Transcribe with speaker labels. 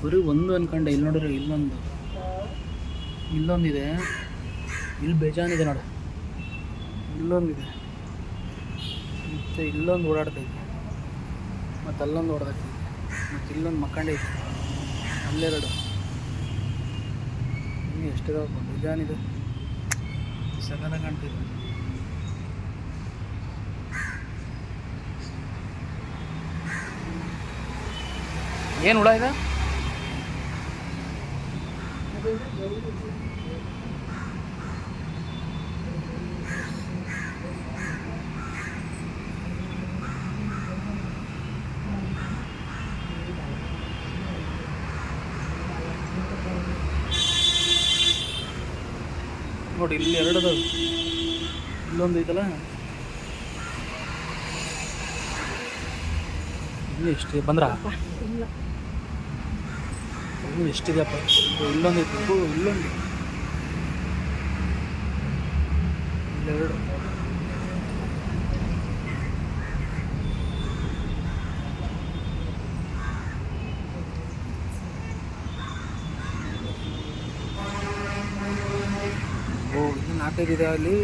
Speaker 1: ಬರೀ ಒಂದು ಅನ್ಕೊಂಡೆ. ಇಲ್ಲಿ ನೋಡಿದ್ರೆ ಇಲ್ಲೊಂದಿದೆ, ಇಲ್ಲಿ ಬೇಜಾನಿದೆ ನೋಡು. ಇಲ್ಲೊಂದಿದೆ, ಮತ್ತು ಇಲ್ಲೊಂದು ಓಡಾಡ್ತೈತೆ, ಮತ್ತು ಅಲ್ಲೊಂದು ಓಡಾಡ್ತೈತೆ, ಮತ್ತು ಇಲ್ಲೊಂದು ಮಕ್ಕಂಡೈತೆ, ಅಲ್ಲೆರಡು. ಇನ್ನು ಎಷ್ಟಿದಾವೆ ಬೇಜಾನಿದೆ, ಸಗದ ಕಾಣ್ತೈತೆ. ಏನು ಹುಳ ಇದೆ? ನೋಡಿ ಇಲ್ಲಿ ಎರಡು ಅದಾವೆ, ಇಲ್ಲೊಂದು ಐತಲ್ಲ. ಇಲ್ಲಿ ಎಷ್ಟು ಬಂದ್ರ? ಇನ್ನು ಎಷ್ಟಿದೆಯಪ್ಪ. ಇಲ್ಲೊಂದು ಐತಿ, ಇಲ್ಲೊಂದು, ಇಲ್ಲೆರಡು. ಓ ಇನ್ನು 4-5 ಇದೆ ಅಲ್ಲಿ.